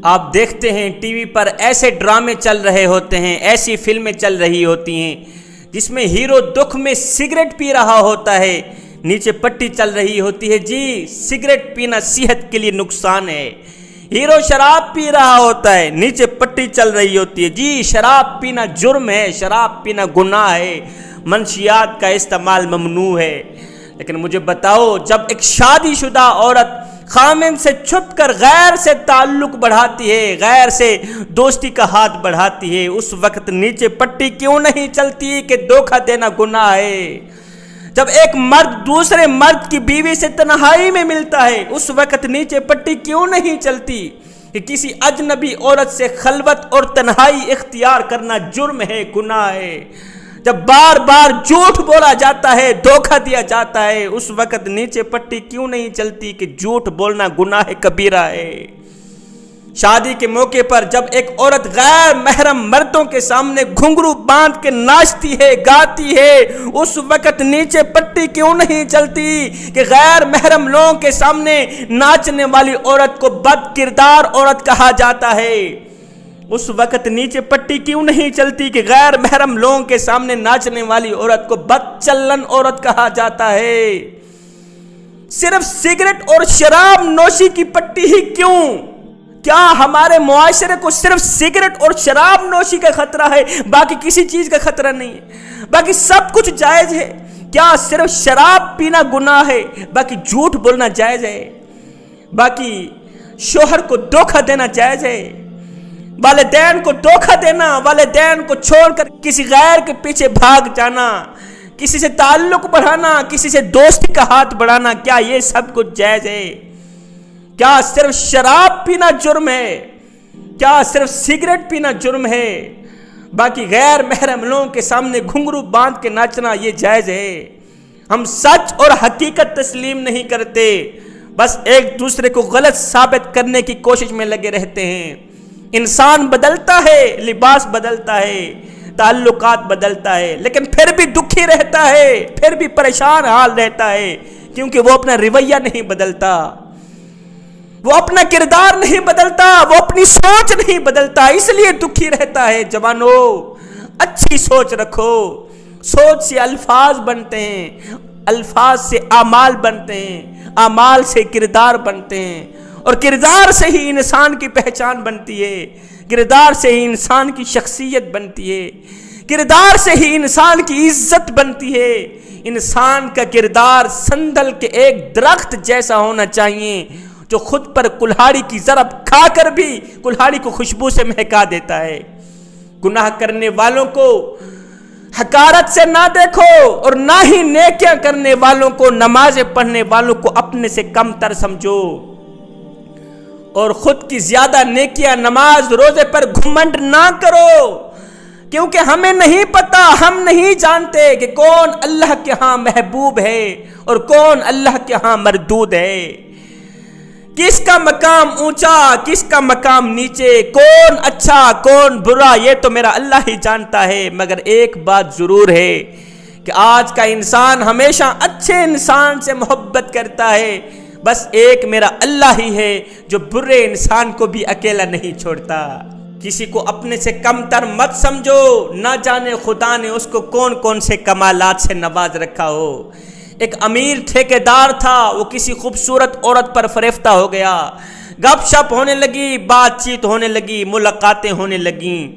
آپ دیکھتے ہیں ٹی وی پر ایسے ڈرامے چل رہے ہوتے ہیں، ایسی فلمیں چل رہی ہوتی ہیں جس میں ہیرو دکھ میں سگریٹ پی رہا ہوتا ہے، نیچے پٹی چل رہی ہوتی ہے جی سگریٹ پینا صحت کے لیے نقصان ہے۔ ہیرو شراب پی رہا ہوتا ہے، نیچے پٹی چل رہی ہوتی ہے جی شراب پینا جرم ہے، شراب پینا گناہ ہے، منشیات کا استعمال ممنوع ہے۔ لیکن مجھے بتاؤ، جب ایک شادی شدہ عورت خامن سے چھپ کر غیر سے تعلق بڑھاتی ہے، غیر سے دوستی کا ہاتھ بڑھاتی ہے، اس وقت نیچے پٹی کیوں نہیں چلتی کہ دھوکہ دینا گناہ ہے؟ جب ایک مرد دوسرے مرد کی بیوی سے تنہائی میں ملتا ہے، اس وقت نیچے پٹی کیوں نہیں چلتی کہ کسی اجنبی عورت سے خلوت اور تنہائی اختیار کرنا جرم ہے، گناہ ہے؟ جب بار بار جھوٹ بولا جاتا ہے، دھوکہ دیا جاتا ہے، اس وقت نیچے پٹی کیوں نہیں چلتی کہ جھوٹ بولنا گناہ کبیرہ ہے؟ شادی کے موقع پر جب ایک عورت غیر محرم مردوں کے سامنے گھنگرو باندھ کے ناچتی ہے، گاتی ہے، اس وقت نیچے پٹی کیوں نہیں چلتی کہ غیر محرم لوگوں کے سامنے ناچنے والی عورت کو بد کردار عورت کہا جاتا ہے؟ اس وقت نیچے پٹی کیوں نہیں چلتی کہ غیر محرم لوگوں کے سامنے ناچنے والی عورت کو بد چلن عورت کہا جاتا ہے؟ صرف سگریٹ اور شراب نوشی کی پٹی ہی کیوں؟ کیا ہمارے معاشرے کو صرف سگریٹ اور شراب نوشی کا خطرہ ہے، باقی کسی چیز کا خطرہ نہیں ہے؟ باقی سب کچھ جائز ہے؟ کیا صرف شراب پینا گناہ ہے، باقی جھوٹ بولنا جائز ہے؟ باقی شوہر کو دھوکہ دینا جائز ہے؟ والدین کو دھوکہ دینا، والدین کو چھوڑ کر کسی غیر کے پیچھے بھاگ جانا، کسی سے تعلق بڑھانا، کسی سے دوستی کا ہاتھ بڑھانا، کیا یہ سب کچھ جائز ہے؟ کیا صرف شراب پینا جرم ہے؟ کیا صرف سگریٹ پینا جرم ہے؟ باقی غیر محرم لوگوں کے سامنے گھنگرو باندھ کے ناچنا یہ جائز ہے؟ ہم سچ اور حقیقت تسلیم نہیں کرتے، بس ایک دوسرے کو غلط ثابت کرنے کی کوشش میں لگے رہتے ہیں۔ انسان بدلتا ہے، لباس بدلتا ہے، تعلقات بدلتا ہے، لیکن پھر بھی دکھی رہتا ہے، پھر بھی پریشان حال رہتا ہے، کیونکہ وہ اپنا رویہ نہیں بدلتا، وہ اپنا کردار نہیں بدلتا، وہ اپنی سوچ نہیں بدلتا، اس لیے دکھی رہتا ہے۔ جوانو، اچھی سوچ رکھو، سوچ سے الفاظ بنتے ہیں، الفاظ سے اعمال بنتے ہیں، اعمال سے کردار بنتے ہیں، اور کردار سے ہی انسان کی پہچان بنتی ہے، کردار سے ہی انسان کی شخصیت بنتی ہے، کردار سے ہی انسان کی عزت بنتی ہے۔ انسان کا کردار سندل کے ایک درخت جیسا ہونا چاہیے جو خود پر کلہاڑی کی ضرب کھا کر بھی کلہاڑی کو خوشبو سے مہکا دیتا ہے۔ گناہ کرنے والوں کو حقارت سے نہ دیکھو، اور نہ ہی نیکیاں کرنے والوں کو، نمازیں پڑھنے والوں کو اپنے سے کم تر سمجھو، اور خود کی زیادہ نیکیاں نماز روزے پر گھمنڈ نہ کرو، کیونکہ ہمیں نہیں پتا، ہم نہیں جانتے کہ کون اللہ کے ہاں محبوب ہے اور کون اللہ کے ہاں مردود ہے، کس کا مقام اونچا کس کا مقام نیچے، کون اچھا کون برا، یہ تو میرا اللہ ہی جانتا ہے۔ مگر ایک بات ضرور ہے کہ آج کا انسان ہمیشہ اچھے انسان سے محبت کرتا ہے، بس ایک میرا اللہ ہی ہے جو برے انسان کو بھی اکیلا نہیں چھوڑتا۔ کسی کو اپنے سے کم تر مت سمجھو، نہ جانے خدا نے اس کو کون کون سے کمالات سے نواز رکھا ہو۔ ایک امیر ٹھیکیدار تھا، وہ کسی خوبصورت عورت پر فریفتہ ہو گیا، گپ شپ ہونے لگی، بات چیت ہونے لگی، ملاقاتیں ہونے لگیں،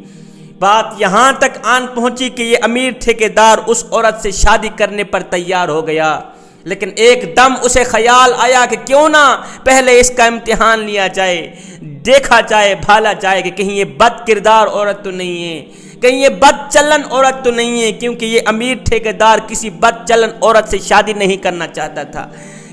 بات یہاں تک آن پہنچی کہ یہ امیر ٹھیکیدار اس عورت سے شادی کرنے پر تیار ہو گیا۔ لیکن ایک دم اسے خیال آیا کہ کیوں نہ پہلے اس کا امتحان لیا جائے، دیکھا جائے، بھالا جائے کہ کہیں یہ بد کردار عورت تو نہیں ہے، کہیں یہ بد چلن عورت تو نہیں ہے، کیونکہ یہ امیر ٹھیکیدار کسی بد چلن عورت سے شادی نہیں کرنا چاہتا تھا،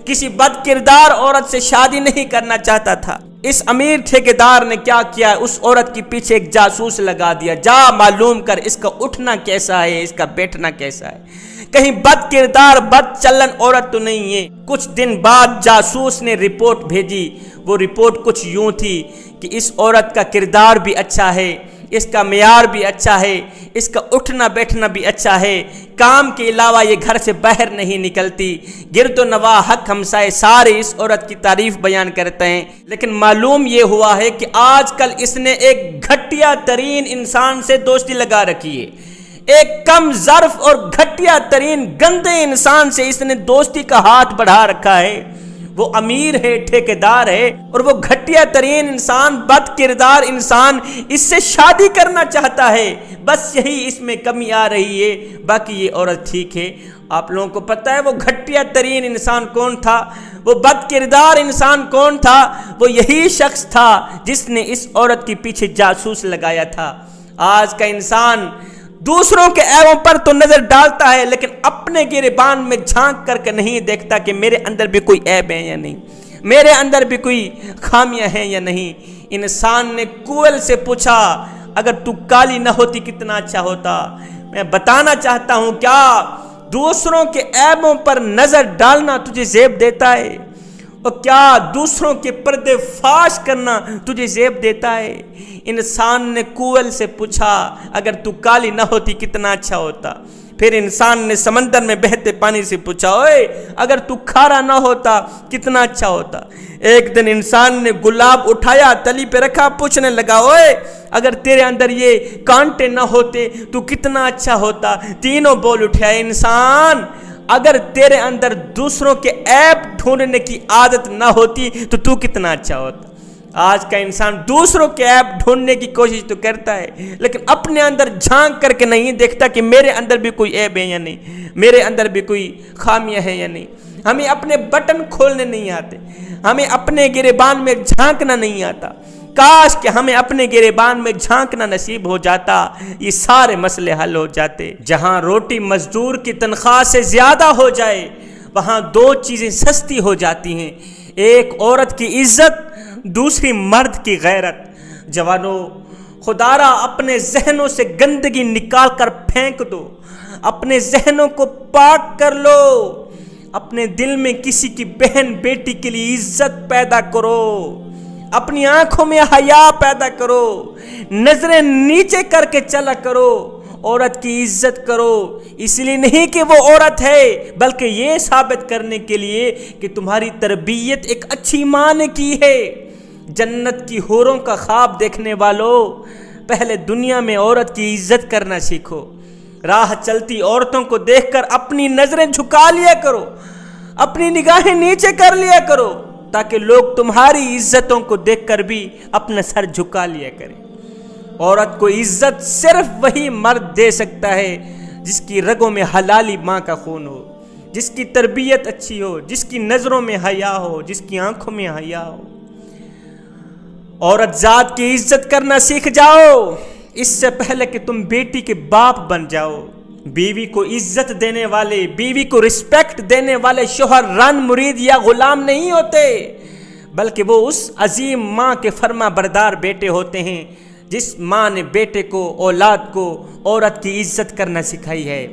کسی بد کردار عورت سے شادی نہیں کرنا چاہتا تھا۔ اس امیر ٹھیکیدار نے کیا کیا، اس عورت کے پیچھے ایک جاسوس لگا دیا، جا معلوم کر اس کا اٹھنا کیسا ہے، اس کا بیٹھنا کیسا ہے، کہیں بد کردار بد چلن عورت تو نہیں ہے۔ کچھ دن بعد جاسوس نے رپورٹ بھیجی، وہ رپورٹ کچھ یوں تھی کہ اس عورت کا کردار بھی اچھا ہے، اس کا معیار بھی اچھا ہے، اس کا اٹھنا بیٹھنا بھی اچھا ہے، کام کے علاوہ یہ گھر سے باہر نہیں نکلتی، گرد و نواح حق ہمسائے سارے اس عورت کی تعریف بیان کرتے ہیں، لیکن معلوم یہ ہوا ہے کہ آج کل اس نے ایک گھٹیا ترین انسان سے دوستی لگا رکھی ہے، ایک کم ظرف اور گھٹیا ترین گندے انسان سے اس نے دوستی کا ہاتھ بڑھا رکھا ہے۔ وہ امیر ہے، ٹھیکیدار ہے، اور وہ گھٹیا ترین انسان، بد کردار انسان اس سے شادی کرنا چاہتا ہے۔ بس یہی اس میں کمی آ رہی ہے، باقی یہ عورت ٹھیک ہے۔ آپ لوگوں کو پتہ ہے وہ گھٹیا ترین انسان کون تھا، وہ بد کردار انسان کون تھا؟ وہ یہی شخص تھا جس نے اس عورت کے پیچھے جاسوس لگایا تھا۔ آج کا انسان دوسروں کے عیبوں پر تو نظر ڈالتا ہے، لیکن اپنے گریبان میں جھانک کر کے نہیں دیکھتا کہ میرے اندر بھی کوئی عیب ہے یا نہیں، میرے اندر بھی کوئی خامیاں ہیں یا نہیں۔ انسان نے کوئل سے پوچھا اگر تو کالی نہ ہوتی کتنا اچھا ہوتا۔ میں بتانا چاہتا ہوں کیا دوسروں کے عیبوں پر نظر ڈالنا تجھے زیب دیتا ہے؟ اور کیا دوسروں کے پردے فاش کرنا تجھے زیب دیتا ہے؟ انسان نے کوئل سے پوچھا اگر تو کالی نہ ہوتی کتنا اچھا ہوتا۔ پھر انسان نے سمندر میں بہتے پانی سے پوچھا اوے اگر تو کھارا نہ ہوتا کتنا اچھا ہوتا۔ ایک دن انسان نے گلاب اٹھایا، تلی پہ رکھا، پوچھنے لگا اوے اگر تیرے اندر یہ کانٹے نہ ہوتے تو کتنا اچھا ہوتا۔ تینوں بول اٹھا انسان اگر تیرے اندر دوسروں کے عیب ڈھونڈنے کی عادت نہ ہوتی تو کتنا اچھا ہوتا۔ آج کا انسان دوسروں کے عیب ڈھونڈنے کی کوشش تو کرتا ہے، لیکن اپنے اندر جھانک کر کے نہیں دیکھتا کہ میرے اندر بھی کوئی عیب ہے یا نہیں، میرے اندر بھی کوئی خامیاں ہیں یا نہیں۔ ہمیں اپنے بٹن کھولنے نہیں آتے، ہمیں اپنے گریبان میں جھانکنا نہیں آتا۔ کاش کہ ہمیں اپنے گریبان میں جھانکنا نصیب ہو جاتا، یہ سارے مسئلے حل ہو جاتے۔ جہاں روٹی مزدور کی تنخواہ سے زیادہ ہو جائے وہاں دو چیزیں سستی ہو جاتی ہیں، ایک عورت کی عزت، دوسری مرد کی غیرت۔ جوانوں خدا را اپنے ذہنوں سے گندگی نکال کر پھینک دو، اپنے ذہنوں کو پاک کر لو، اپنے دل میں کسی کی بہن بیٹی کے لیے عزت پیدا کرو، اپنی آنکھوں میں حیا پیدا کرو، نظریں نیچے کر کے چلا کرو، عورت کی عزت کرو، اس لیے نہیں کہ وہ عورت ہے بلکہ یہ ثابت کرنے کے لیے کہ تمہاری تربیت ایک اچھی ماں نے کی ہے۔ جنت کی حوروں کا خواب دیکھنے والوں، پہلے دنیا میں عورت کی عزت کرنا سیکھو۔ راہ چلتی عورتوں کو دیکھ کر اپنی نظریں جھکا لیا کرو، اپنی نگاہیں نیچے کر لیا کرو، تاکہ لوگ تمہاری عزتوں کو دیکھ کر بھی اپنا سر جھکا لیا کریں۔ عورت کو عزت صرف وہی مرد دے سکتا ہے جس کی رگوں میں حلالی ماں کا خون ہو، جس کی تربیت اچھی ہو، جس کی نظروں میں حیا ہو، جس کی آنکھوں میں حیا ہو۔ عورت ذات کی عزت کرنا سیکھ جاؤ اس سے پہلے کہ تم بیٹی کے باپ بن جاؤ۔ بیوی کو عزت دینے والے، بیوی کو رسپیکٹ دینے والے شوہر رن مرید یا غلام نہیں ہوتے، بلکہ وہ اس عظیم ماں کے فرما بردار بیٹے ہوتے ہیں جس ماں نے بیٹے کو، اولاد کو عورت کی عزت کرنا سکھائی ہے۔